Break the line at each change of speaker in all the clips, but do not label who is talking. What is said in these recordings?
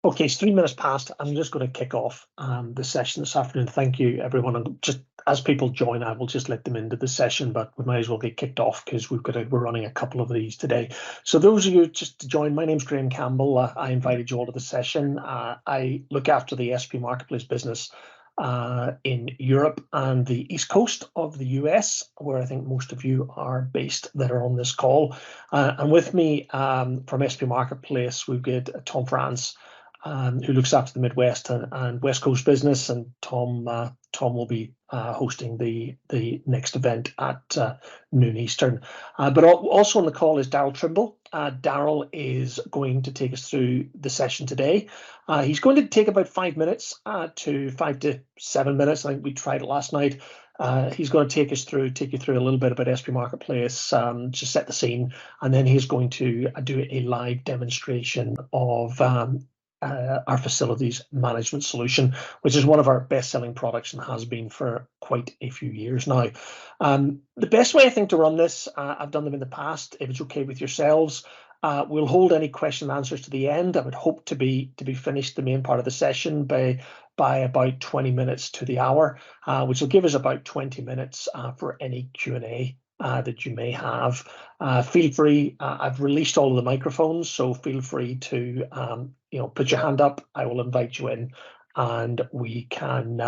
Okay, it's 3 minutes past. I'm just going to kick off the session this afternoon. Thank you, everyone. And just as people join, I will just let them into the session, but we might as well get kicked off because we're running a couple of these today. So those of you just to join, my name's Graham Campbell. I invited you all to the session. I look after the SP Marketplace business in Europe and the East Coast of the US, where I think most of you are based that are on this call. And with me from SP Marketplace, we've got Tom France, who looks after the Midwest and West Coast business, and Tom will be hosting the next event at noon Eastern. But also on the call is Daryl Trimble. Daryl is going to take us through the session today. He's going to take about 5 minutes to 5 to 7 minutes. I think we tried it last night. He's going to take you through a little bit about SP Marketplace, to set the scene, and then he's going to do a live demonstration of our facilities management solution, which is one of our best-selling products and has been for quite a few years now. The best way I think to run this, I've done them in the past, if it's okay with yourselves, we'll hold any question and answers to the end. I would hope to be finished the main part of the session by about 20 minutes to the hour, which will give us about 20 minutes for any Q&A that you may have. Feel free, I've released all of the microphones, so feel free to put your hand up. I will invite you in and we can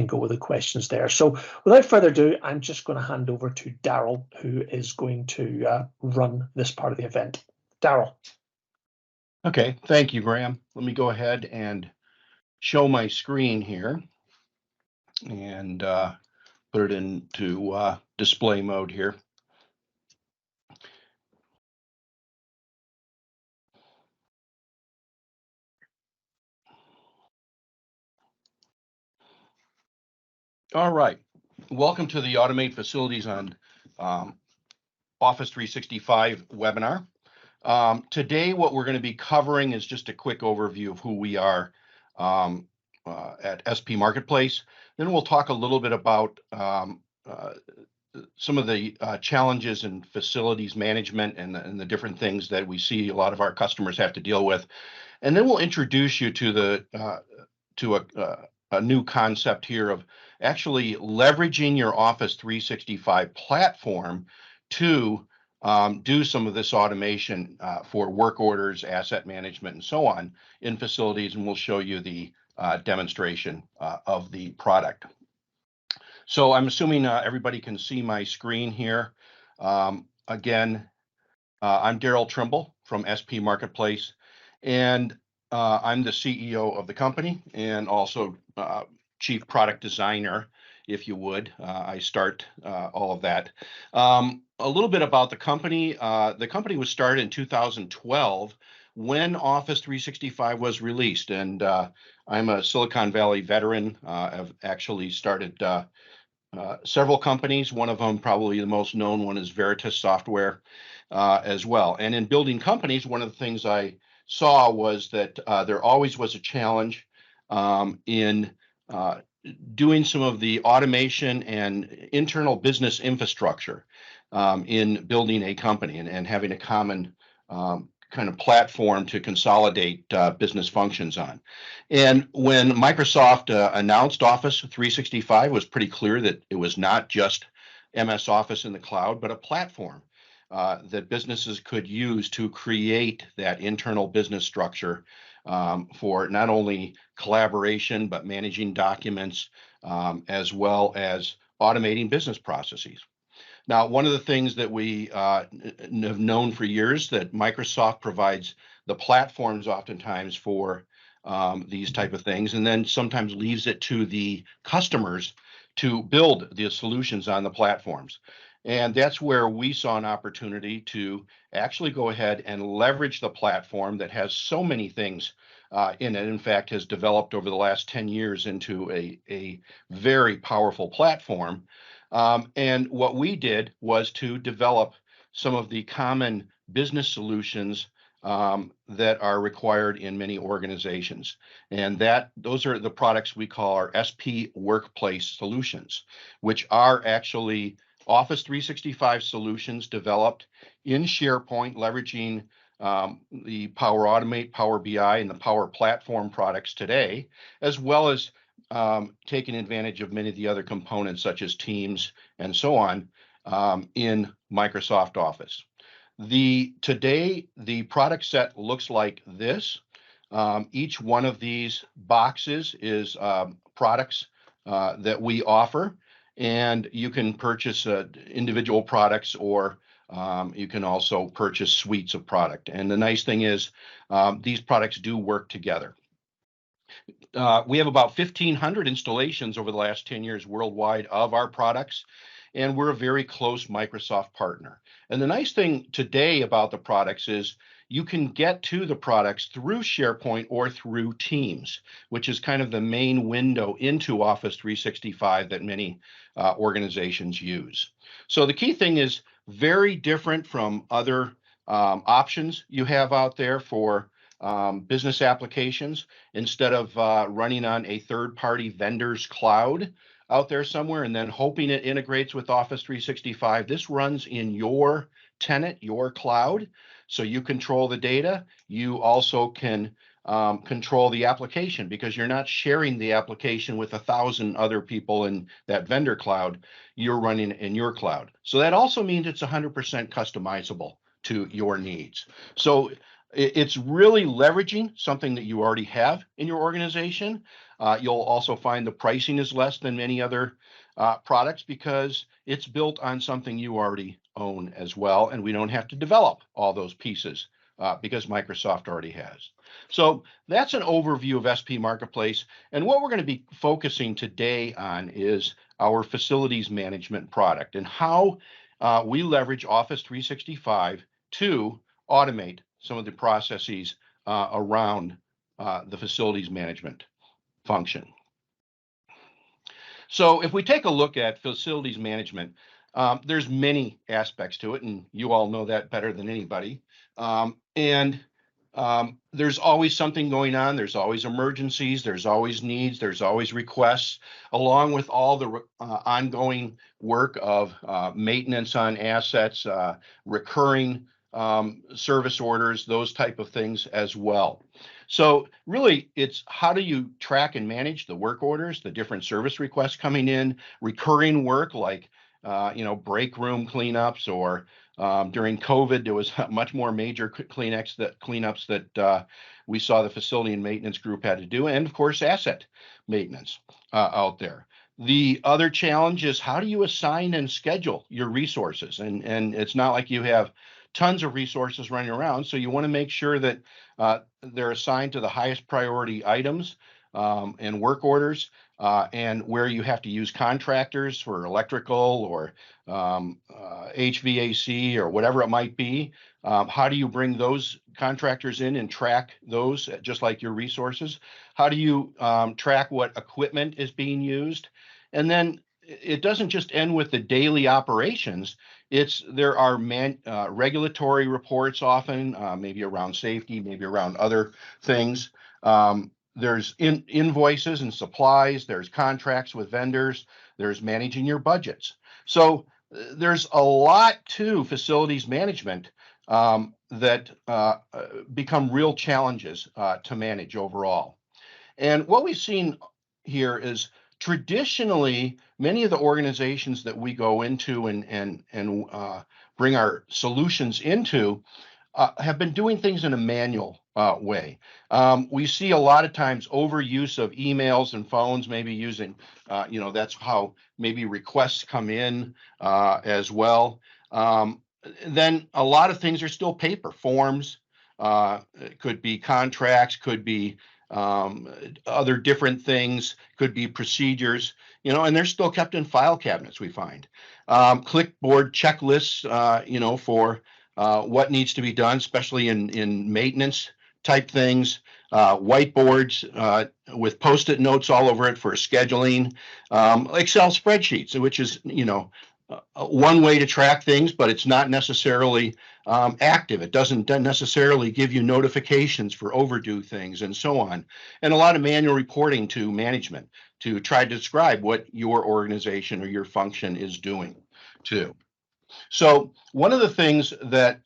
go with the questions there. So without further ado, I'm just going to hand over to Daryl, who is going to run this part of the event. Daryl.
Okay, thank you, Graham. Let me go ahead and show my screen here and put it into display mode here. All right, welcome to the Automate Facilities on Office 365 webinar. Today, what we're going to be covering is just a quick overview of who we are at SP Marketplace. Then we'll talk a little bit about some of the challenges in facilities management and the different things that we see a lot of our customers have to deal with. And then we'll introduce you to a new concept here of actually leveraging your Office 365 platform to do some of this automation for work orders, asset management, and so on in facilities, and we'll show you the demonstration of the product. So I'm assuming everybody can see my screen here. Again, I'm Daryl Trimble from SP Marketplace, and I'm the CEO of the company and also Chief Product Designer, if you would. I start all of that. A little bit about the company. The company was started in 2012 when Office 365 was released, and I'm a Silicon Valley veteran. I've actually started several companies. One of them, probably the most known one, is Veritas Software as well. And in building companies, one of the things I saw was that there always was a challenge in doing some of the automation and internal business infrastructure in building a company and having a common kind of platform to consolidate business functions on. And when Microsoft announced Office 365, it was pretty clear that it was not just MS Office in the cloud, but a platform that businesses could use to create that internal business structure for not only collaboration, but managing documents, as well as automating business processes. Now, one of the things that we have known for years that Microsoft provides the platforms oftentimes for these type of things, and then sometimes leaves it to the customers to build the solutions on the platforms. And that's where we saw an opportunity to actually go ahead and leverage the platform that has so many things in it. In fact, has developed over the last 10 years into a very powerful platform. And what we did was to develop some of the common business solutions that are required in many organizations. And those are the products we call our SP Workplace solutions, which are actually Office 365 solutions developed in SharePoint, leveraging the Power Automate, Power BI, and the Power Platform products today, as well as taking advantage of many of the other components such as Teams and so on in Microsoft Office. Today, the product set looks like this. Each one of these boxes is products that we offer, and you can purchase individual products, or you can also purchase suites of product. And the nice thing is these products do work together. We have about 1,500 installations over the last 10 years worldwide of our products, and we're a very close Microsoft partner. And the nice thing today about the products is you can get to the products through SharePoint or through Teams, which is kind of the main window into Office 365 that many organizations use. So the key thing is very different from other options you have out there for business applications. Instead of running on a third-party vendor's cloud out there somewhere and then hoping it integrates with Office 365, this runs in your tenant, your cloud. So you control the data. You also can control the application, because you're not sharing the application with 1,000 other people in that vendor cloud. You're running in your cloud. So that also means it's 100% customizable to your needs. So it's really leveraging something that you already have in your organization. You'll also find the pricing is less than many other products, because it's built on something you already own as well, and we don't have to develop all those pieces because Microsoft already has. So that's an overview of SP Marketplace, and what we're going to be focusing today on is our facilities management product and how we leverage Office 365 to automate some of the processes around the facilities management function. So if we take a look at facilities management, there's many aspects to it, and you all know that better than anybody. There's always something going on. There's always emergencies. There's always needs. There's always requests, along with all the ongoing work of maintenance on assets, recurring service orders, those type of things as well. So really, it's how do you track and manage the work orders, the different service requests coming in, recurring work like break room cleanups, or during COVID, there was much more major cleanups that we saw the facility and maintenance group had to do, and of course, asset maintenance out there. The other challenge is how do you assign and schedule your resources? And it's not like you have tons of resources running around, so you want to make sure that they're assigned to the highest priority items and work orders, and where you have to use contractors for electrical or HVAC or whatever it might be. How do you bring those contractors in and track those just like your resources? How do you track what equipment is being used? And then it doesn't just end with the daily operations. There are regulatory reports often, maybe around safety, maybe around other things. There's invoices and supplies. There's contracts with vendors. There's managing your budgets. So there's a lot to facilities management that become real challenges to manage overall. And what we've seen here is traditionally, many of the organizations that we go into and bring our solutions into have been doing things in a manual way. We see a lot of times overuse of emails and phones, maybe using, that's how maybe requests come in as well. Then a lot of things are still paper forms. It could be contracts, could be other different things, could be procedures, and they're still kept in file cabinets, we find. Clipboard checklists, for what needs to be done, especially in maintenance type things, whiteboards with Post-it notes all over it for scheduling, Excel spreadsheets, which is, one way to track things, but it's not necessarily active. It doesn't necessarily give you notifications for overdue things and so on. And a lot of manual reporting to management to try to describe what your organization or your function is doing too. So one of the things that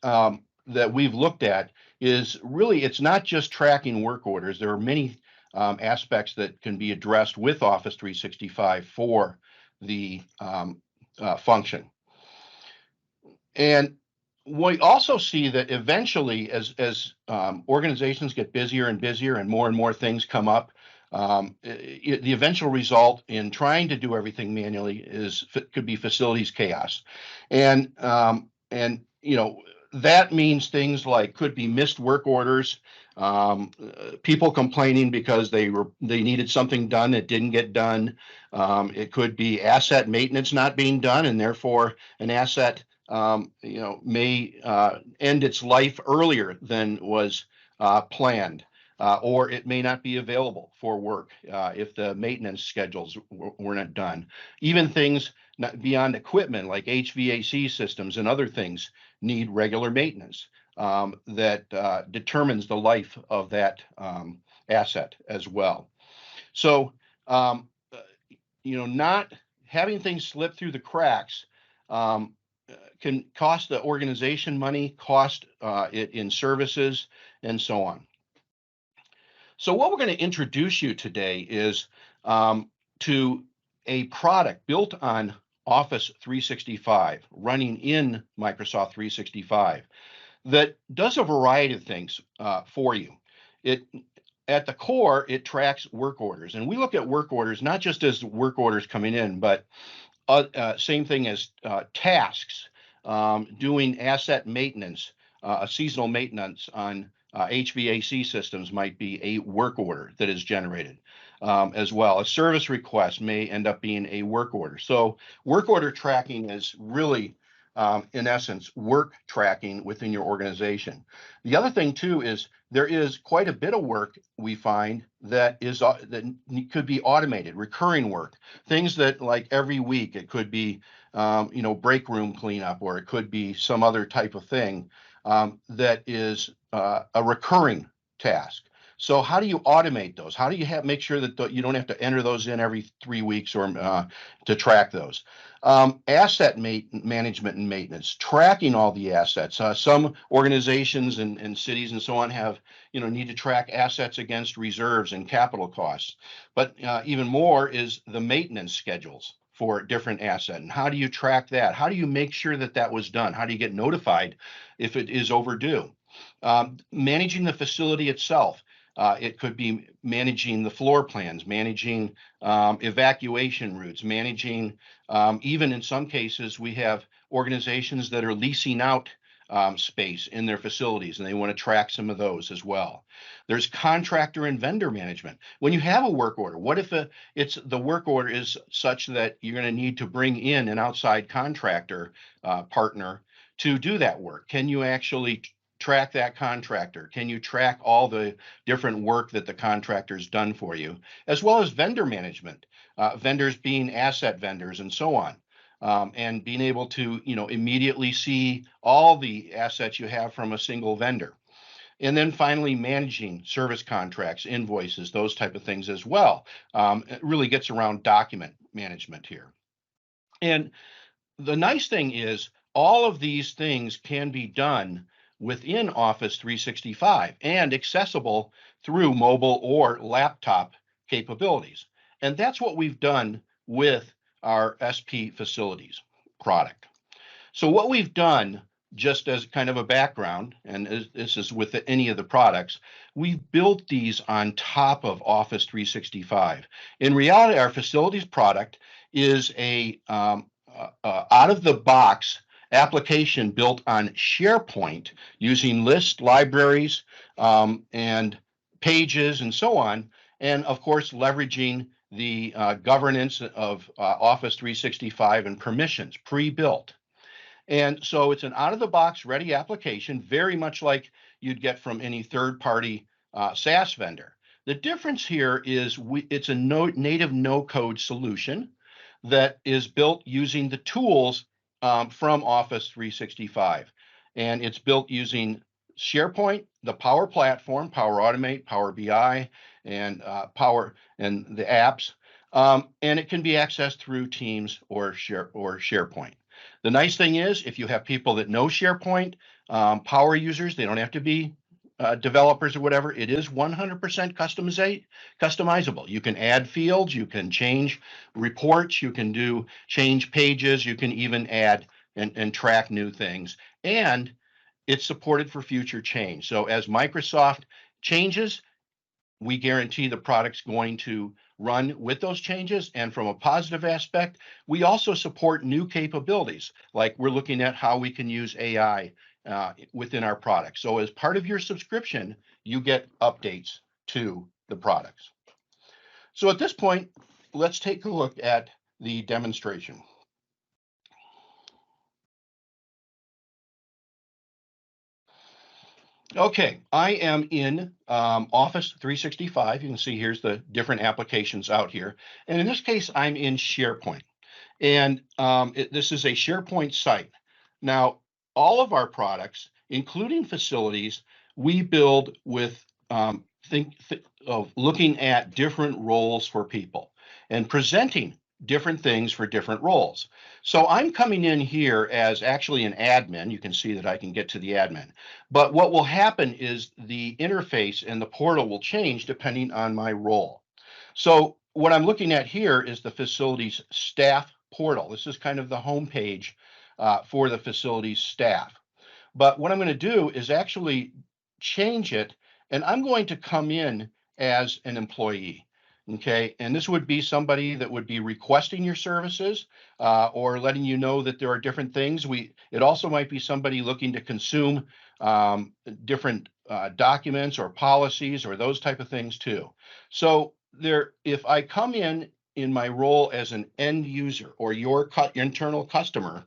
that we've looked at is really, it's not just tracking work orders. There are many aspects that can be addressed with Office 365 for the function. And we also see that eventually, as organizations get busier and busier and more things come up, the eventual result in trying to do everything manually could be facilities chaos, and that means things like could be missed work orders, people complaining because they needed something done that didn't get done. It could be asset maintenance not being done, and therefore an asset may end its life earlier than was planned, or it may not be available for work if the maintenance schedules were not done. Even things beyond equipment like HVAC systems and other things need regular maintenance that determines the life of that asset as well. So, not having things slip through the cracks can cost the organization money, cost it in services, and so on. So what we're going to introduce you today is to a product built on Office 365, running in Microsoft 365, that does a variety of things for you. At the core, it tracks work orders, and we look at work orders not just as work orders coming in, but same thing as tasks, doing asset maintenance, a seasonal maintenance on HVAC systems might be a work order that is generated as well. A service request may end up being a work order. So work order tracking is really, in essence, work tracking within your organization. The other thing too is there is quite a bit of work we find that could be automated, recurring work, things that like every week it could be break room cleanup, or it could be some other type of thing that is a recurring task. So how do you automate those? How do you make sure that you don't have to enter those in every 3 weeks or to track those? Asset management and maintenance, tracking all the assets. Some organizations and cities and so on have, need to track assets against reserves and capital costs. But even more is the maintenance schedules for different asset. And how do you track that? How do you make sure that that was done? How do you get notified if it is overdue? Managing the facility itself. It could be managing the floor plans, managing evacuation routes, managing, even in some cases, we have organizations that are leasing out space in their facilities, and they want to track some of those as well. There's contractor and vendor management. When you have a work order, what if the work order is such that you're going to need to bring in an outside contractor partner to do that work? Can you actually track that contractor? Can you track all the different work that the contractor's done for you, as well as vendor management, vendors being asset vendors and so on, and being able to, immediately see all the assets you have from a single vendor. And then finally, managing service contracts, invoices, those type of things as well. It really gets around document management here. And the nice thing is all of these things can be done within Office 365 and accessible through mobile or laptop capabilities. And that's what we've done with our SP Facilities product. So what we've done, just as kind of a background, and this is with any of the products, we've built these on top of Office 365. In reality, our facilities product is a out-of-the-box application built on SharePoint using list libraries and pages and so on, and of course leveraging the governance of Office 365 and permissions pre-built. And so it's an out-of-the-box ready application, very much like you'd get from any third-party SaaS vendor. The difference here is it's a native no-code solution that is built using the tools from Office 365. And it's built using SharePoint, the Power Platform, Power Automate, Power BI, and Power and the apps. And it can be accessed through Teams or SharePoint. The nice thing is, if you have people that know SharePoint, power users. They don't have to be developers or whatever. It is 100% customizable. You can add fields, you can change reports, you can change pages, you can even add and track new things. And it's supported for future change. So as Microsoft changes, we guarantee the product's going to run with those changes. And from a positive aspect, we also support new capabilities, like we're looking at how we can use AI within our product. So as part of your subscription, you get updates to the products. So at this point, let's take a look at the demonstration. Okay, I am in Office 365. You can see here's the different applications out here. And in this case, I'm in SharePoint. And this is a SharePoint site. Now, all of our products, including facilities, we build with think of looking at different roles for people and presenting different things for different roles. So I'm coming in here as actually an admin. You can see that I can get to the admin. But what will happen is the interface and the portal will change depending on my role. So what I'm looking at here is the facilities staff portal. This is kind of the homepage for the facilities staff. But what I'm going to do is actually change it, and I'm going to come in as an employee. Okay, and this would be somebody that would be requesting your services or letting you know that there are different things. It also might be somebody looking to consume different documents or policies or those type of things too. So if I come in my role as an end user or your internal customer,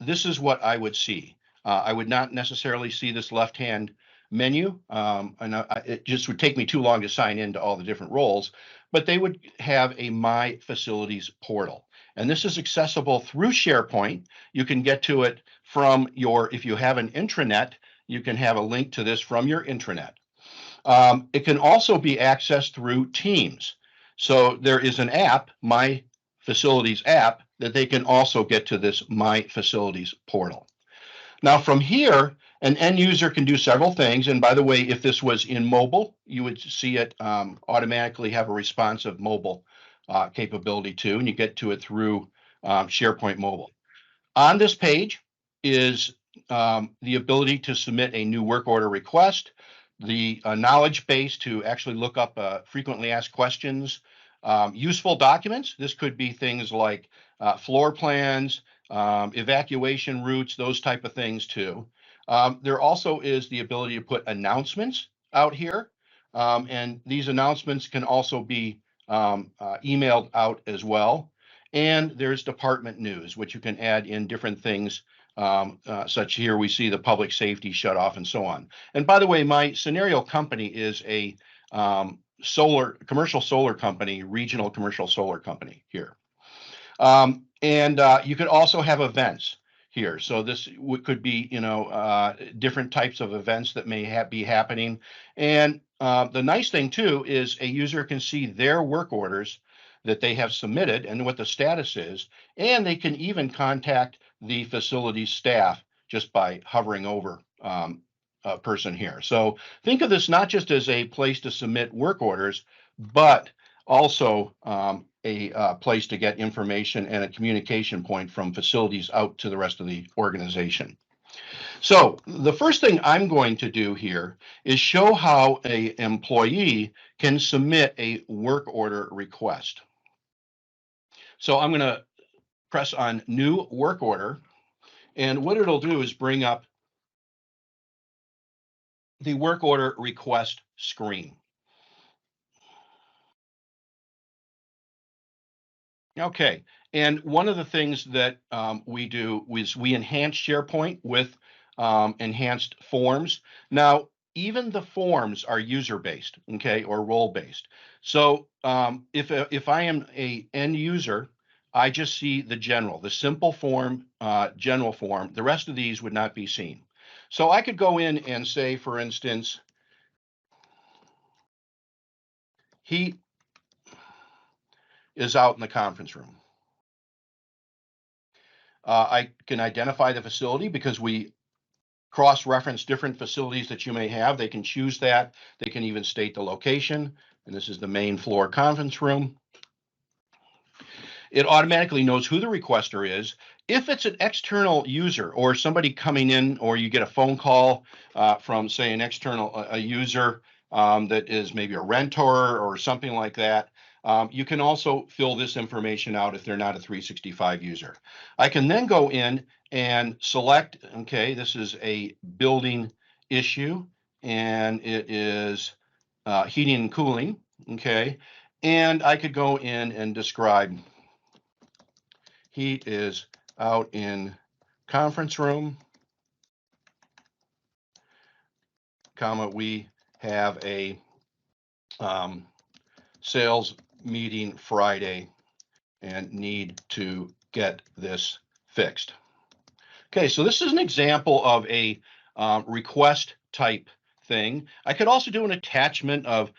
this is what I would see. I would not necessarily see this left-hand menu. It just would take me too long to sign into all the different roles, but they would have a My Facilities portal. And this is accessible through SharePoint. You can get to it from if you have an intranet, you can have a link to this from your intranet. It can also be accessed through Teams. So there is an app, My Facilities app, that they can also get to this My Facilities portal. Now from here, an end user can do several things. And by the way, if this was in mobile, you would see it automatically have a responsive mobile capability too, and you get to it through SharePoint Mobile. On this page is the ability to submit a new work order request, the knowledge base to actually look up frequently asked questions, useful documents. This could be things like floor plans, evacuation routes, those type of things too. There also is the ability to put announcements out here, and these announcements can also be emailed out as well. And there's department news, which you can add in different things, such here we see the public safety shut off and so on. And by the way, my scenario company is a commercial solar company, regional commercial solar company here. And you could also have events here. So this could be, different types of events that may be happening. And the nice thing too is a user can see their work orders that they have submitted and what the status is, and they can even contact the facility staff just by hovering over a person here. So think of this not just as a place to submit work orders, but also a place to get information and a communication point from facilities out to the rest of the organization. So the first thing I'm going to do here is show how an employee can submit a work order request. So I'm going to press on New Work Order, and what it'll do is bring up the work order request screen. Okay, and one of the things that we do is we enhance SharePoint with enhanced forms. Now, even the forms are user-based, okay, or role-based. So if I am a end user, I just see the simple form, general form. The rest of these would not be seen. So I could go in and say, for instance, he is out in the conference room. I can identify the facility because we cross-reference different facilities that you may have. They can choose that. They can even state the location. And this is the main floor conference room. It automatically knows who the requester is. If it's an external user or somebody coming in, or you get a phone call from, say, an external a user that is maybe a rentor or something like that, you can also fill this information out if they're not a 365 user. I can then go in and select, okay, this is a building issue, and it is heating and cooling, okay, and I could go in and describe heat is out in conference room, comma, we have a sales meeting Friday and need to get this fixed. Okay, so this is an example of a request type thing. I could also do an attachment of,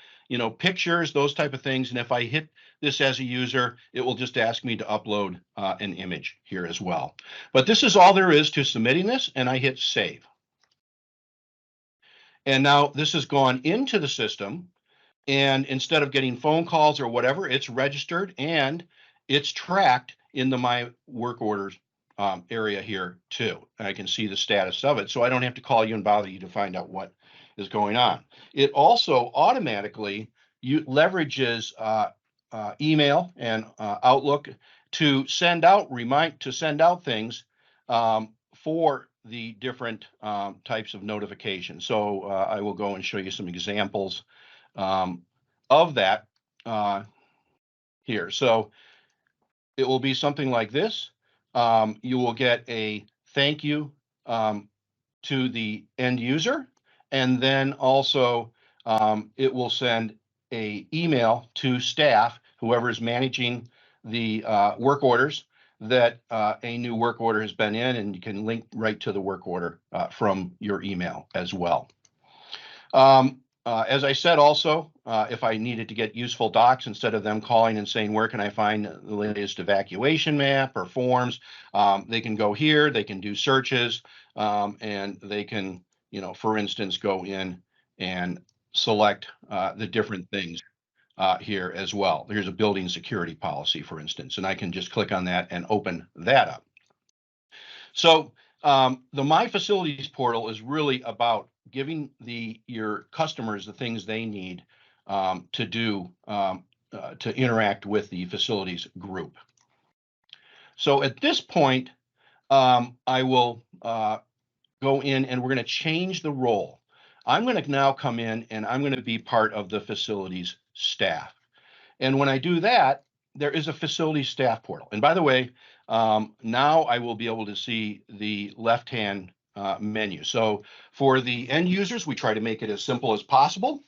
pictures, those type of things. And if I hit this as a user, it will just ask me to upload an image here as well. But this is all there is to submitting this, and I hit save. And now this has gone into the system, and instead of getting phone calls or whatever, it's registered and it's tracked in the My Work Orders area here too. And I can see the status of it, so I don't have to call you and bother you to find out what is going on. It also automatically leverages email and Outlook to send out things for the different types of notifications. So I will go and show you some examples of that here. So it will be something like this. You will get a thank you to the end user, and then also it will send a email to staff, whoever is managing the work orders, that a new work order has been in, and you can link right to the work order from your email as well. As I said, also, if I needed to get useful docs, instead of them calling and saying, where can I find the latest evacuation map or forms, they can go here, they can do searches, and they can, for instance, go in and select the different things here as well. Here's a building security policy, for instance, and I can just click on that and open that up. So the My Facilities portal is really about giving your customers the things they need to do to interact with the facilities group. So at this point, I will go in, and we're going to change the role. I'm going to now come in, and I'm going to be part of the facilities staff. And when I do that, there is a facilities staff portal. And by the way, now I will be able to see the left-hand menu. So for the end users, we try to make it as simple as possible.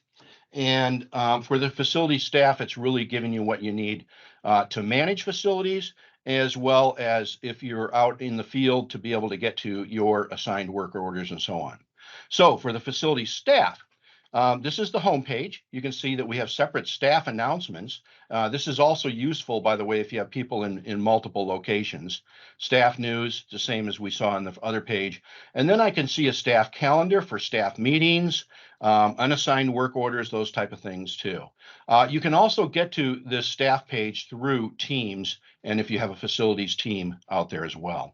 And for the facility staff, it's really giving you what you need to manage facilities, as well as if you're out in the field, to be able to get to your assigned work orders and so on. So for the facility staff, this is the home page. You can see that we have separate staff announcements. This is also useful, by the way, if you have people in multiple locations. Staff news, the same as we saw on the other page. And then I can see a staff calendar for staff meetings, unassigned work orders, those type of things too. You can also get to this staff page through Teams, and if you have a facilities team out there as well.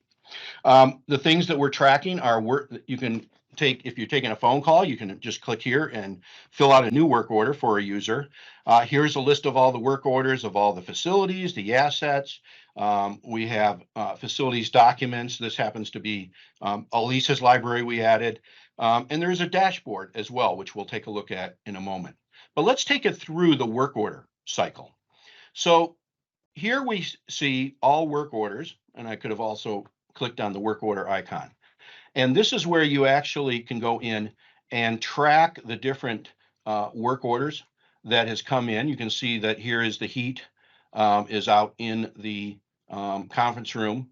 The things that we're tracking are you can if you're taking a phone call, you can just click here and fill out a new work order for a user. Here's a list of all the work orders of all the facilities, the assets. We have facilities documents. This happens to be Elisa's library we added. And there's a dashboard as well, which we'll take a look at in a moment. But let's take it through the work order cycle. So here we see all work orders, and I could have also clicked on the work order icon. And this is where you actually can go in and track the different work orders that has come in. You can see that here is the heat is out in the conference room,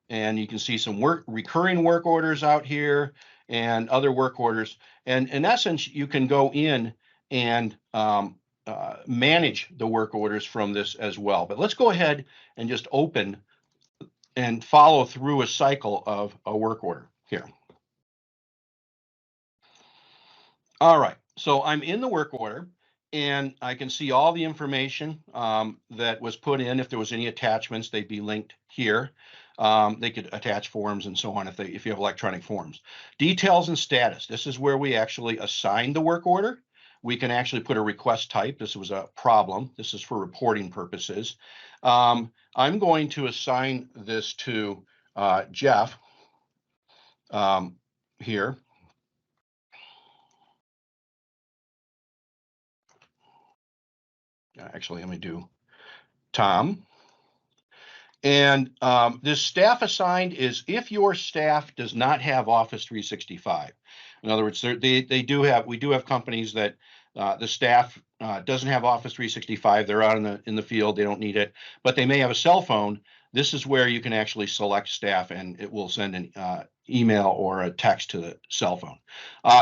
and you can see some recurring work orders out here and other work orders. And in essence, you can go in and manage the work orders from this as well. But let's go ahead and just open and follow through a cycle of a work order here. All right, so I'm in the work order and I can see all the information that was put in. If there was any attachments, they'd be linked here. They could attach forms and so on if you have electronic forms. Details and status. This is where we actually assign the work order. We can actually put a request type. This was a problem. This is for reporting purposes. I'm going to assign this to Jeff here. Actually, let me do Tom. And this staff assigned is if your staff does not have Office 365. In other words, we do have companies that the staff doesn't have Office 365. They're out in the field. They don't need it, but they may have a cell phone. This is where you can actually select staff and it will send an email or a text to the cell phone.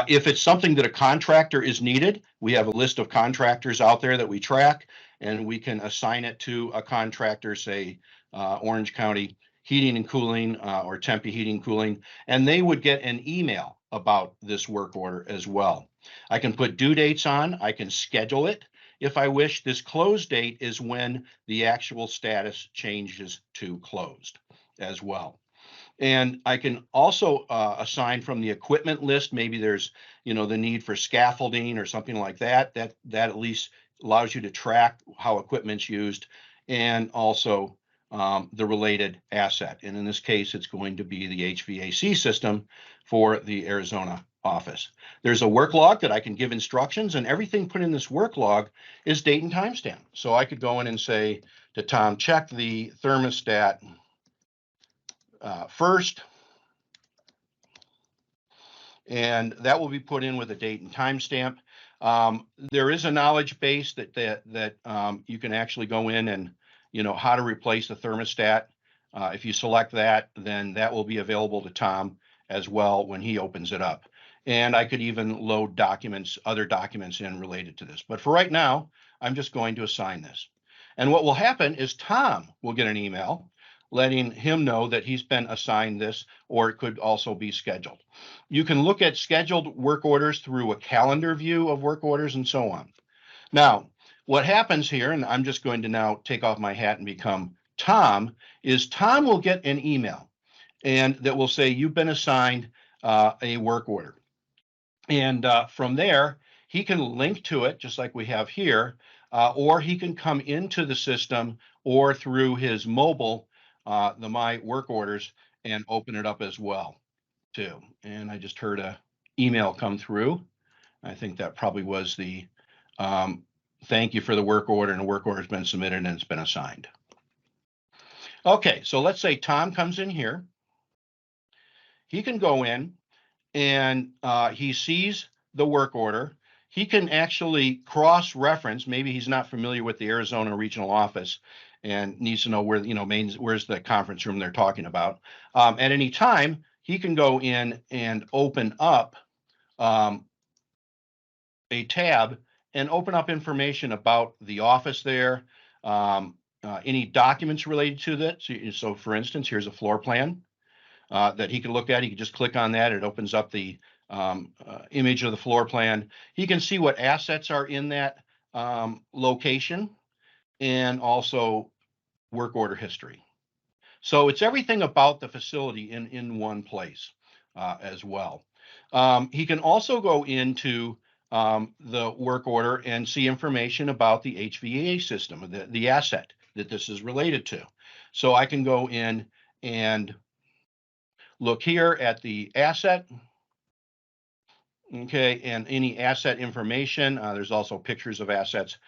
If it's something that a contractor is needed, we have a list of contractors out there that we track and we can assign it to a contractor, say, Orange County Heating and Cooling or Tempe Heating and Cooling, and they would get an email about this work order as well. I can put due dates on, I can schedule it if I wish. This close date is when the actual status changes to closed as well. And I can also assign from the equipment list. Maybe there's, the need for scaffolding or something like that. That at least allows you to track how equipment's used, and also the related asset. And in this case, it's going to be the HVAC system for the Arizona office. There's a work log that I can give instructions, and everything put in this work log is date and timestamp. So I could go in and say to Tom, check the thermostat first, and that will be put in with a date and timestamp. There is a knowledge base that you can actually go in and how to replace the thermostat. If you select that, then that will be available to Tom as well when he opens it up. And I could even load other documents in related to this. But for right now, I'm just going to assign this. And what will happen is Tom will get an email letting him know that he's been assigned this, or it could also be scheduled. You can look at scheduled work orders through a calendar view of work orders and so on. Now, what happens here, and I'm just going to now take off my hat and become Tom, is Tom will get an email and that will say you've been assigned a work order. And from there, he can link to it just like we have here, or he can come into the system or through his mobile, the My Work Orders, and open it up as well too. And I just heard a email come through. I think that probably was the thank you for the work order, and the work order has been submitted and it's been assigned. Okay, so let's say Tom comes in here. He can go in and he sees the work order. He can actually cross-reference. Maybe he's not familiar with the Arizona regional office and needs to know where, where's the conference room they're talking about. At any time, he can go in and open up a tab and open up information about the office there, any documents related to that. So for instance, here's a floor plan that he can look at. He can just click on that. It opens up the image of the floor plan. He can see what assets are in that location, and also work order history. So it's everything about the facility in one place as well. He can also go into the work order and see information about the HVAC system, the asset that this is related to. So I can go in and look here at the asset. Okay, and any asset information. There's also pictures of assets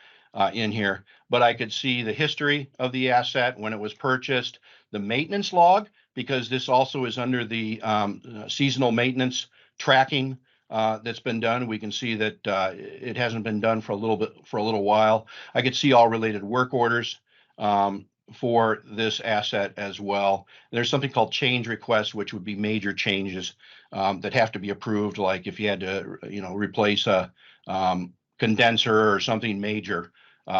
in here, but I could see the history of the asset, when it was purchased, the maintenance log, because this also is under the seasonal maintenance tracking that's been done. We can see that it hasn't been done for a little while. I could see all related work orders for this asset as well. There's something called change requests, which would be major changes that have to be approved, like if you had to, replace a condenser or something major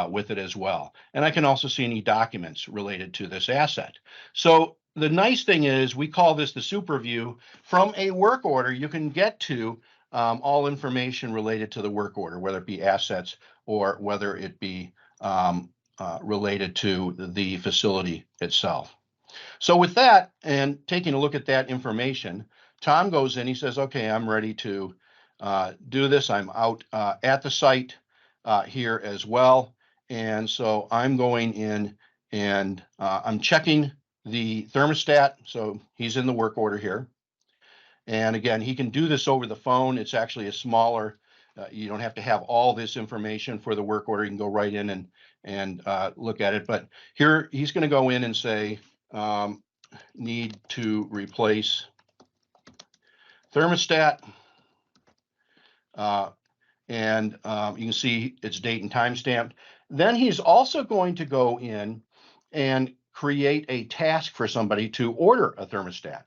with it as well. And I can also see any documents related to this asset. So the nice thing is we call this the super view. From a work order, you can get to all information related to the work order, whether it be assets or whether it be related to the facility itself. So with that, and taking a look at that information, Tom goes in, he says, okay, I'm ready to do this. I'm out at the site here as well. And so I'm going in and I'm checking the thermostat. So he's in the work order here. And again, he can do this over the phone. It's actually a smaller, you don't have to have all this information for the work order. You can go right in and look at it. But here he's going to go in and say, need to replace thermostat. And you can see its date and time stamped. Then he's also going to go in and create a task for somebody to order a thermostat.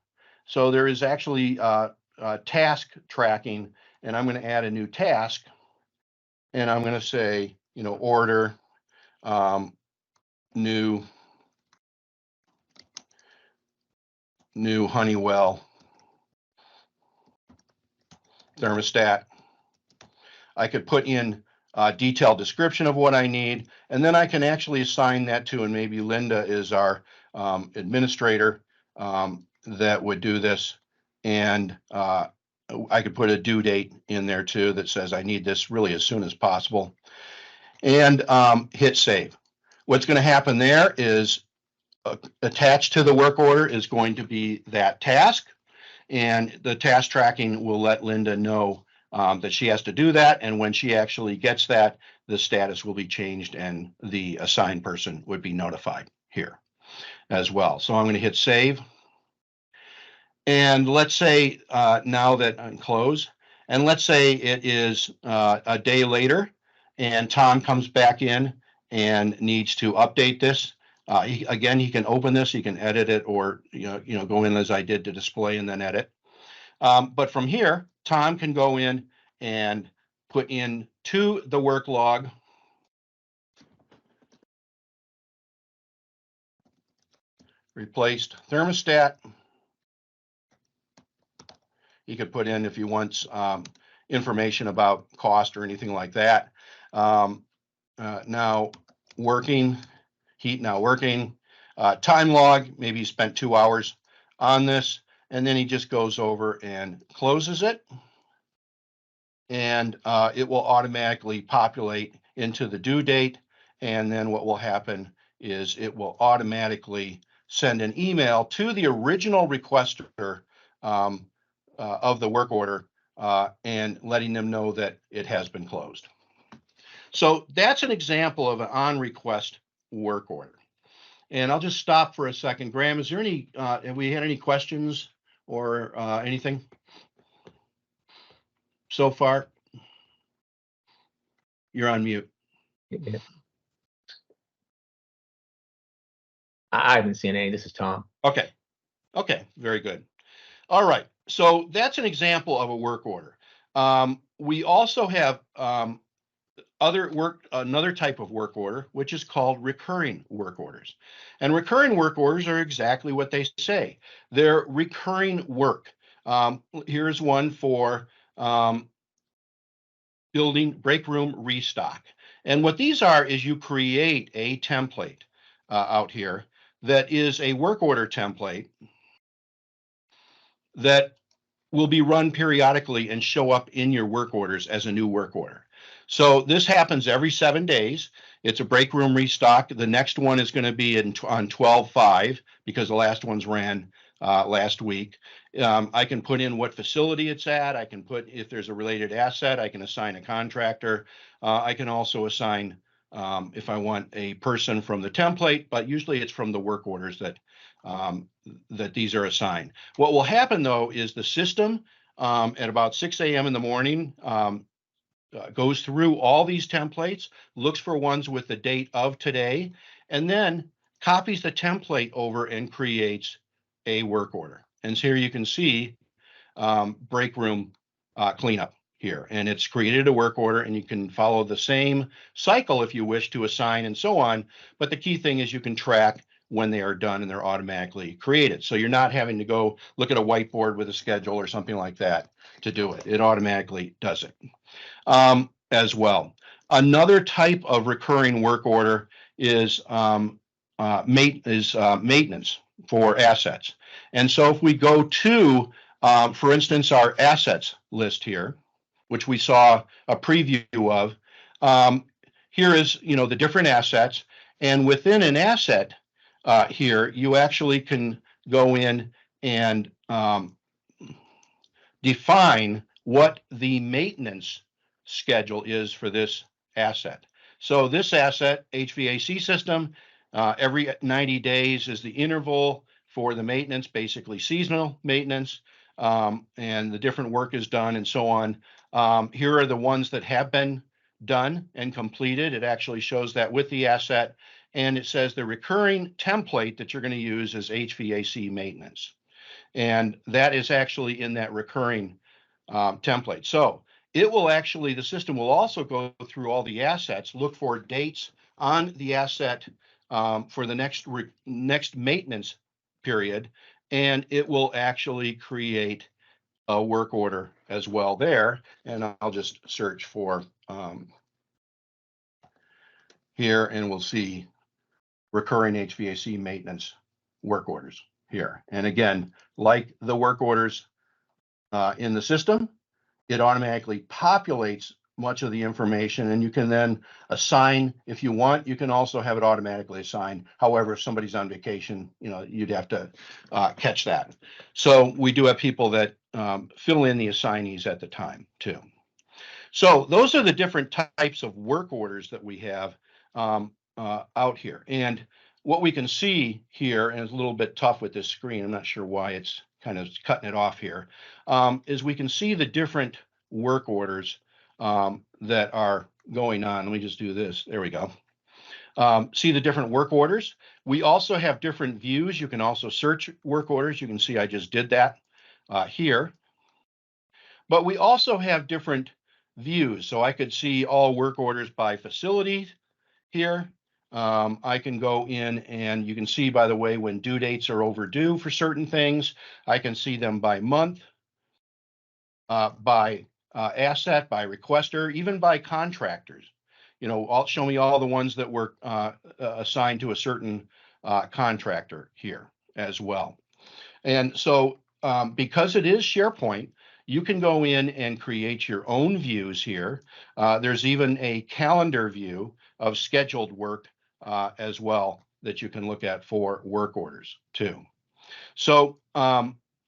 So there is actually task tracking, and I'm going to add a new task, and I'm going to say, order new Honeywell thermostat. I could put in a detailed description of what I need, and then I can actually assign that to, and maybe Linda is our administrator that would do this. And I could put a due date in there too that says I need this really as soon as possible, and hit save. What's going to happen there is attached to the work order is going to be that task, and the task tracking will let Linda know that she has to do that. And when she actually gets that, the status will be changed and the assigned person would be notified here as well. So I'm going to hit save. And let's say now that I'm close, and let's say it is a day later and Tom comes back in and needs to update this. Again, he can open this, he can edit it, or go in as I did to display and then edit. But from here, Tom can go in and put in to the work log replaced thermostat. He could put in if he wants information about cost or anything like that. Now working, heat now working, time log, maybe he spent 2 hours on this, and then he just goes over and closes it. And it will automatically populate into the due date. And then what will happen is it will automatically send an email to the original requester of the work order and letting them know that it has been closed. So that's an example of an on-request work order. And I'll just stop for a second. Graham, is there any, have we had any questions or anything so far? You're on mute.
Yeah. I haven't seen any. This is Tom.
Okay. Okay. Very good. All right. So that's an example of a work order. We also have another type of work order, which is called recurring work orders. And recurring work orders are exactly what they say. They're recurring work. Here's one for building break room restock. And what these are is you create a template out here that is a work order template that will be run periodically and show up in your work orders as a new work order. So this happens every 7 days. It's a break room restock. The next one is going to be on 12/5 because the last ones ran last week. I can put in what facility it's at. I can put, if there's a related asset, I can assign a contractor. I can also assign, if I want a person from the template, but usually it's from the work orders that these are assigned. What will happen though is the system at about 6 a.m. in the morning goes through all these templates, looks for ones with the date of today, and then copies the template over and creates a work order. And so here you can see break room cleanup here, and it's created a work order, and you can follow the same cycle if you wish to assign and so on. But the key thing is you can track when they are done, and they're automatically created. So you're not having to go look at a whiteboard with a schedule or something like that to do it. It automatically does it as well. Another type of recurring work order is maintenance for assets. And so if we go to, for instance, our assets list here, which we saw a preview of, here is, the different assets. And within an asset here, you actually can go in and define what the maintenance schedule is for this asset. So this asset, HVAC system, every 90 days is the interval for the maintenance, basically seasonal maintenance, and the different work is done and so on. Here are the ones that have been done and completed. It actually shows that with the asset, and it says the recurring template that you're going to use is HVAC maintenance. And that is actually in that recurring template. So it will actually, the system will also go through all the assets, look for dates on the asset for the next maintenance period, and it will actually create a work order as well there. And I'll just search for here, and we'll see recurring HVAC maintenance work orders here. And again, like the work orders in the system, it automatically populates much of the information, and you can then assign if you want. You can also have it automatically assigned. However, if somebody's on vacation, you'd have to catch that. So we do have people that fill in the assignees at the time too. So those are the different types of work orders that we have out here. And what we can see here, and it's a little bit tough with this screen, I'm not sure why it's kind of cutting it off here, is we can see the different work orders that are going on. Let me just do this. There we go. See the different work orders. We also have different views. You can also search work orders. You can see I just did that here. But we also have different views. So I could see all work orders by facility here. I can go in and you can see, by the way, when due dates are overdue for certain things. I can see them by month, by asset, by requester, even by contractors. Show me all the ones that were assigned to a certain contractor here as well. And so because it is SharePoint, you can go in and create your own views here. There's even a calendar view of scheduled work as well that you can look at for work orders too. So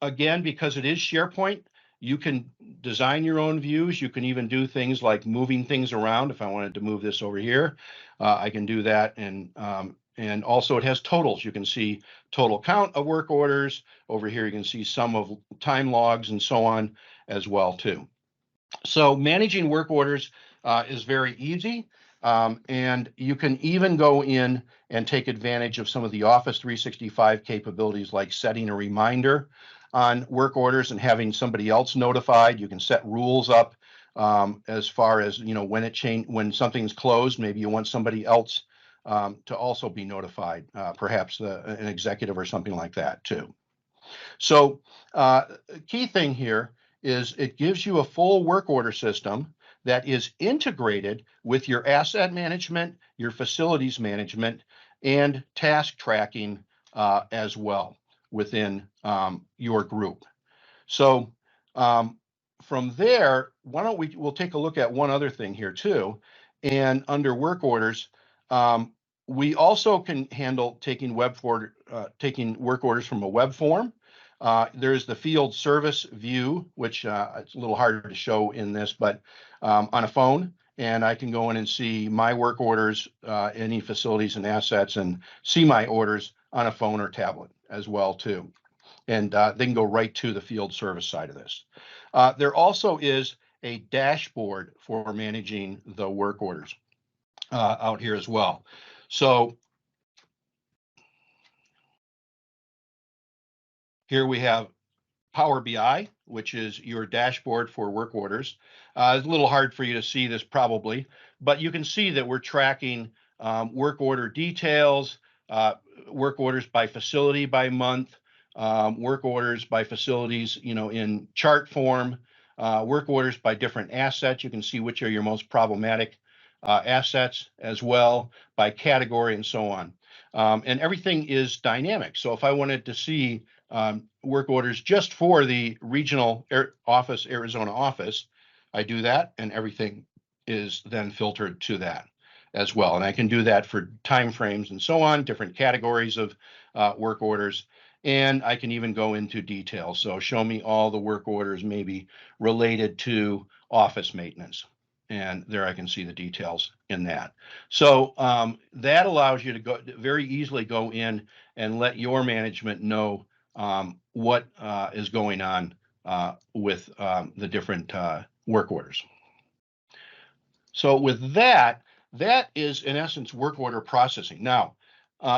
again, because it is SharePoint, you can design your own views. You can even do things like moving things around. If I wanted to move this over here, I can do that. And also it has totals. You can see total count of work orders. Over here, you can see some of time logs and so on as well too. So managing work orders is very easy. And you can even go in and take advantage of some of the Office 365 capabilities, like setting a reminder on work orders and having somebody else notified. You can set rules up as far as, when something's closed, maybe you want somebody else to also be notified, perhaps an executive or something like that too. So key thing here is it gives you a full work order system that is integrated with your asset management, your facilities management, and task tracking as well within your group. So from there, we'll take a look at one other thing here too. And under work orders, we also can handle taking work orders from a web form. There's the field service view, which it's a little harder to show in this, but on a phone, and I can go in and see my work orders, any facilities and assets, and see my orders on a phone or tablet as well too. And they can go right to the field service side of this. There also is a dashboard for managing the work orders out here as well. So here we have Power BI, which is your dashboard for work orders. It's a little hard for you to see this probably, but you can see that we're tracking work order details, work orders by facility by month, work orders by facilities, in chart form, work orders by different assets. You can see which are your most problematic assets as well, by category and so on. And everything is dynamic. So if I wanted to see work orders just for the regional office, Arizona office, I do that, and everything is then filtered to that as well. And I can do that for time frames and so on, different categories of work orders. And I can even go into details. So show me all the work orders maybe related to office maintenance. And there I can see the details in that. So that allows you to very easily go in and let your management know what is going on with the different work orders. So with that, that is in essence work order processing. Now,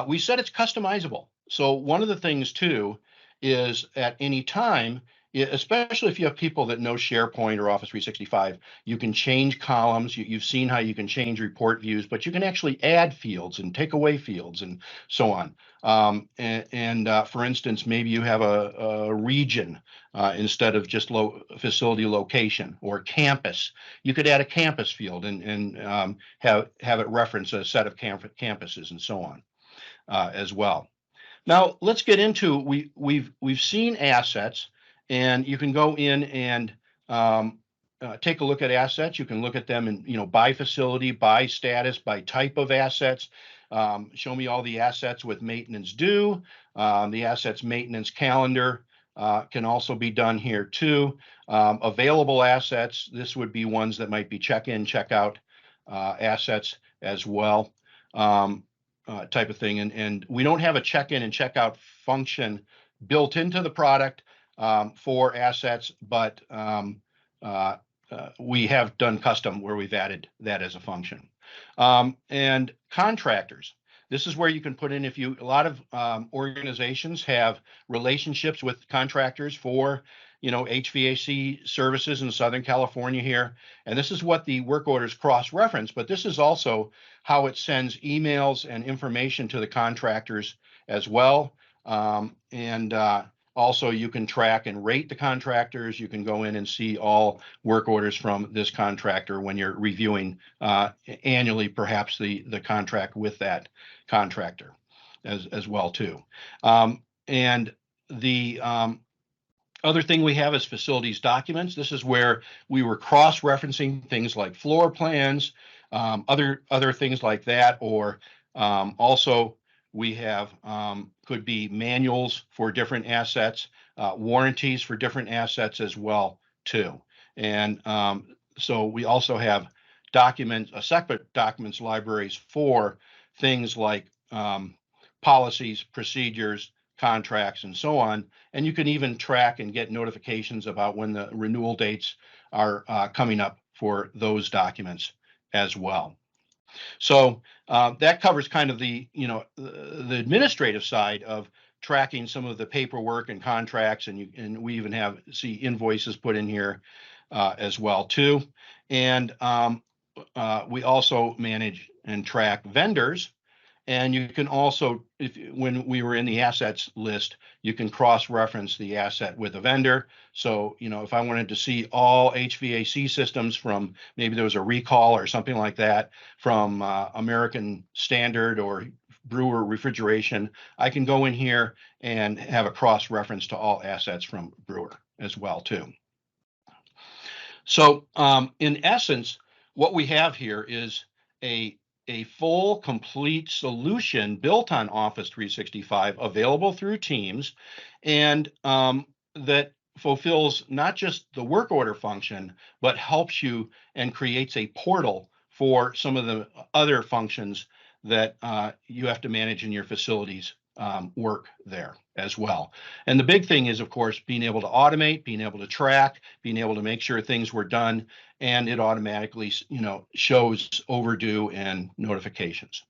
we said it's customizable. So one of the things too is at any time, especially if you have people that know SharePoint or Office 365, you can change columns. You've seen how you can change report views, but you can actually add fields and take away fields and so on. For instance, maybe you have a region instead of just facility location or campus. You could add a campus field and have it reference a set of campuses and so on as well. Now let's get into we've seen assets, and you can go in and take a look at assets. You can look at them in by facility, by status, by type of assets. Show me all the assets with maintenance due. The assets maintenance calendar can also be done here too. Available assets, this would be ones that might be check-in, check-out assets as well. Type of thing. And we don't have a check-in and check-out function built into the product for assets, but we have done custom where we've added that as a function. And contractors. This is where you can put in, a lot of organizations have relationships with contractors for, HVAC services in Southern California here. And this is what the work orders cross-reference, but this is also how it sends emails and information to the contractors as well. Also you can track and rate the contractors. You can go in and see all work orders from this contractor when you're reviewing annually, perhaps the contract with that contractor as well too. And the other thing we have is facilities documents. This is where we were cross-referencing things like floor plans, other things like that, or also we have could be manuals for different assets, warranties for different assets as well too. And so we also have separate documents libraries for things like policies, procedures, contracts, and so on. And you can even track and get notifications about when the renewal dates are coming up for those documents as well. So that covers kind of the administrative side of tracking some of the paperwork and contracts, and we even see invoices put in here as well too. And we also manage and track vendors. And you can also, when we were in the assets list, you can cross-reference the asset with a vendor. So, if I wanted to see all HVAC systems from, maybe there was a recall or something like that from American Standard or Brewer Refrigeration, I can go in here and have a cross-reference to all assets from Brewer as well too. So in essence, what we have here is a full, complete solution built on Office 365, available through Teams, and that fulfills not just the work order function, but helps you and creates a portal for some of the other functions that you have to manage in your facilities work there as well. And the big thing is, of course, being able to automate, being able to track, being able to make sure things were done, and it automatically, shows overdue and notifications.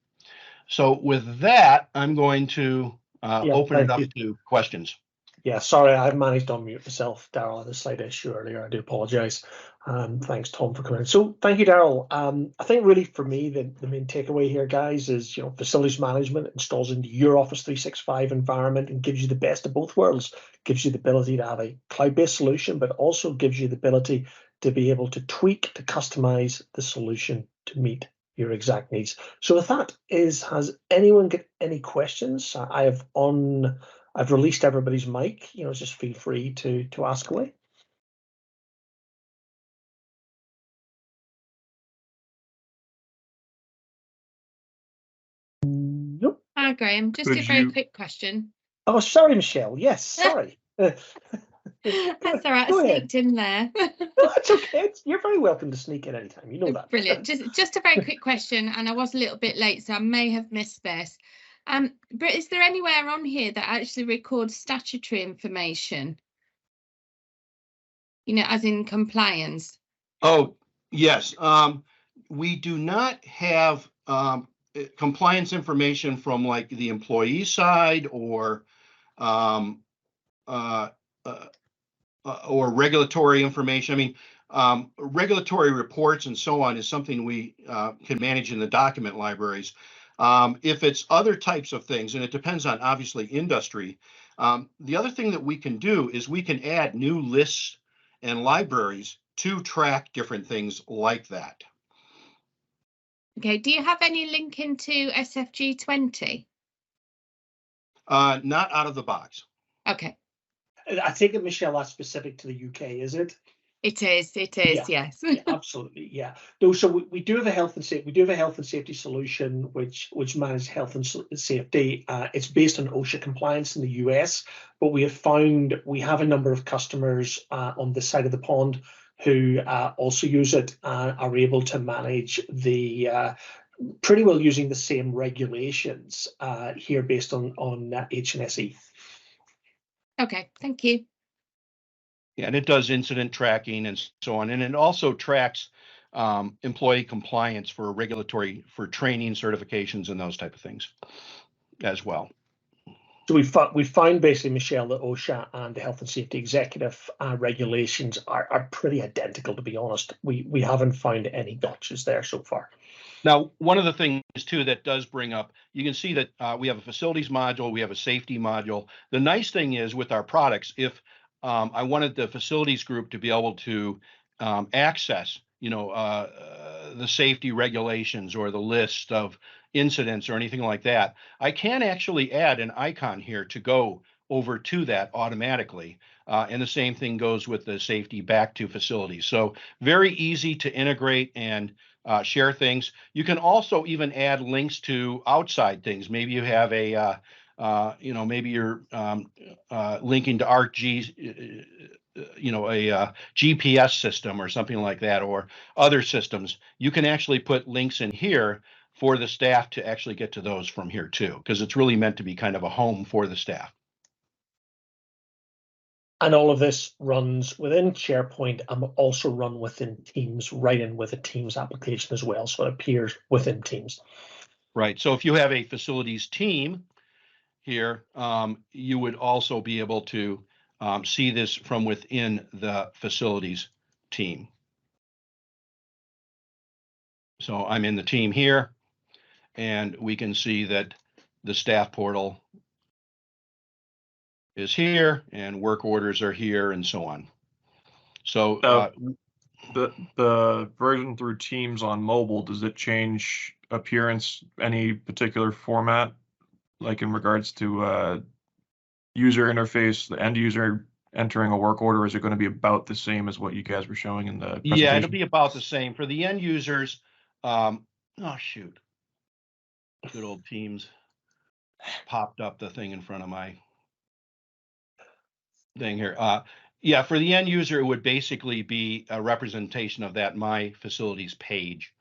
So with that, I'm going to open it up to questions.
Yeah, sorry, I managed to unmute myself, Daryl. I had a slight issue earlier. I do apologise. Thanks, Tom, for coming in. So thank you, Daryl. I think really for me, the main takeaway here, guys, is facilities management installs into your Office 365 environment and gives you the best of both worlds. Gives you the ability to have a cloud-based solution, but also gives you the ability to be able to tweak, to customize the solution to meet your exact needs. So with that, has anyone got any questions? I've released everybody's mic, just feel free to ask away. Nope.
Hi, Graham. Just a very quick question.
Oh, sorry, Michelle. Yes, sorry.
That's all right. I sneaked in there.
No, that's okay. You're very welcome to sneak in anytime. You know that.
Brilliant. Just a very quick question, and I was a little bit late, so I may have missed this. But is there anywhere on here that actually records statutory information? As in compliance.
Oh, yes. We do not have compliance information from like the employee side or regulatory information. I mean, regulatory reports and so on is something we can manage in the document libraries. If it's other types of things, and it depends on obviously industry, the other thing that we can do is we can add new lists and libraries to track different things like that.
Okay, do you have any link into SFG 20?
Not out of the box.
Okay.
I take it, Michelle, that's specific to the UK, is it?
It is,
Yeah.
yes.
Yeah, absolutely, yeah. No, so we do have a health and safety solution which manages health and safety. It's based on OSHA compliance in the US, but we have found we have a number of customers on this side of the pond who also use it, are able to manage the pretty well using the same regulations here based on HNSE.
Okay, thank you.
Yeah, and it does incident tracking and so on. And it also tracks employee compliance for training certifications and those type of things as well.
So we find basically, Michelle, that OSHA and the health and safety executive regulations are pretty identical, to be honest. We haven't found any gotchas there so far.
Now, one of the things too that does bring up, you can see that we have a facilities module, we have a safety module. The nice thing is with our products, if I wanted the facilities group to be able to access, the safety regulations or the list of incidents or anything like that, I can actually add an icon here to go over to that automatically. And the same thing goes with the safety back to facilities. So very easy to integrate and share things. You can also even add links to outside things. Maybe you have a maybe you're linking to ArcGIS, a GPS system or something like that, or other systems. You can actually put links in here for the staff to actually get to those from here too, because it's really meant to be kind of a home for the staff.
And all of this runs within SharePoint and will also run within Teams, right in with a Teams application as well. So it appears within Teams.
Right. So if you have a facilities team here, you would also be able to see this from within the facilities team. So I'm in the team here, and we can see that the staff portal is here and work orders are here and so on. So
the version through Teams on mobile, does it change appearance, any particular format, like in regards to user interface, the end user entering a work order? Is it going to be about the same as what you guys were showing in the presentation?
Yeah, it'll be about the same for the end users. Oh shoot, good old Teams popped up the thing in front of my thing here. Yeah, for the end user, it would basically be a representation of that My Facilities page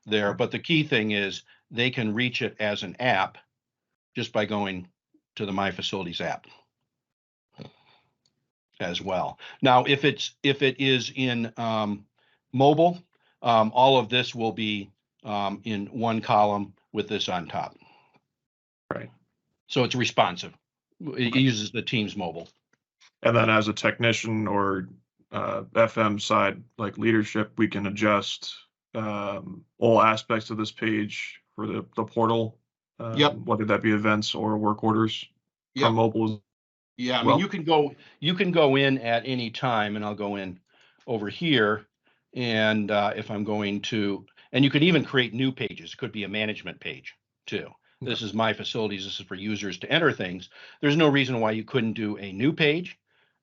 there. But the key thing is they can reach it as an app just by going to the My Facilities app as well. Now, if it is in mobile, all of this will be in one column with this on top.
Right.
So it's responsive. It uses the Teams mobile.
And then as a technician or FM side, like leadership, we can adjust all aspects of this page for the portal.
Yep.
Whether that be events or work orders
Yep.
from mobile.
Yeah, I
Well-
mean, you can go in at any time, and I'll go in over here. And if I'm going to, and you could even create new pages. It could be a management page too. This is my facilities. This is for users to enter things. There's no reason why you couldn't do a new page,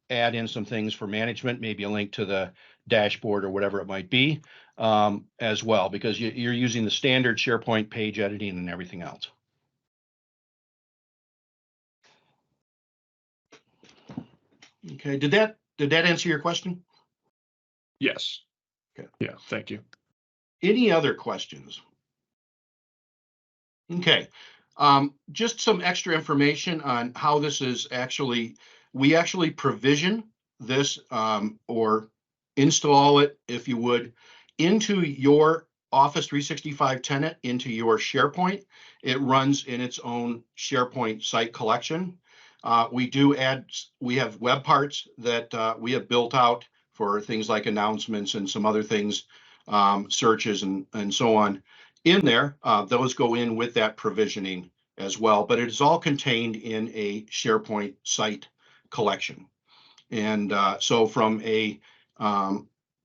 add in some things for management, maybe a link to the dashboard or whatever it might be, as well, because you're using the standard SharePoint page editing and everything else. Okay, did that answer your question?
Yes.
Okay.
Yeah, thank you.
Any other questions? Okay, just some extra information on how this is actually, we actually provision this or install it, if you would, into your Office 365 tenant, into your SharePoint. It runs in its own SharePoint site collection. We have web parts that we have built out for things like announcements and some other things, searches and so on in there. Those go in with that provisioning as well, but it is all contained in a SharePoint site collection. And so from a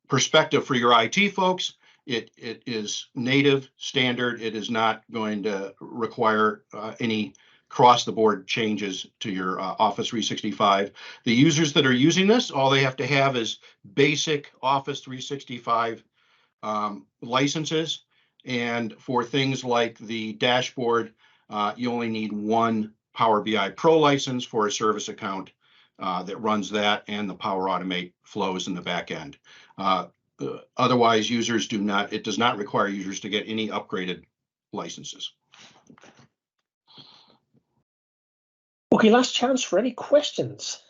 perspective for your IT folks, it is native standard. It is not going to require any across-the-board changes to your Office 365. The users that are using this, all they have to have is basic Office 365 licenses. And for things like the dashboard, you only need one Power BI Pro license for a service account that runs that, and the Power Automate flows in the back end. Otherwise, it does not require users to get any upgraded licenses.
Okay, last chance for any questions.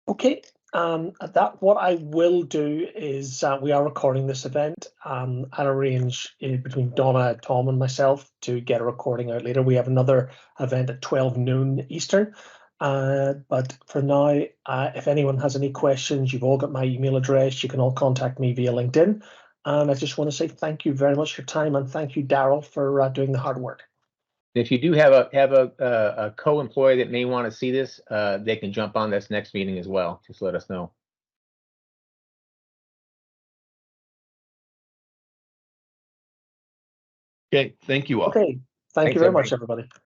Okay, what I will do is we are recording this event. I'll arrange between Donna, Tom, and myself to get a recording out later. We have another event at 12 noon Eastern. But for now, if anyone has any questions, you've all got my email address. You can all contact me via LinkedIn. And I just want to say thank you very much for your time, and thank you, Daryl, for doing the hard work.
If you do have a co-employee that may want to see this, they can jump on this next meeting as well. Just let us know.
Okay, thank you all.
Okay, thank you
Thanks,
very much,
everybody.
everybody.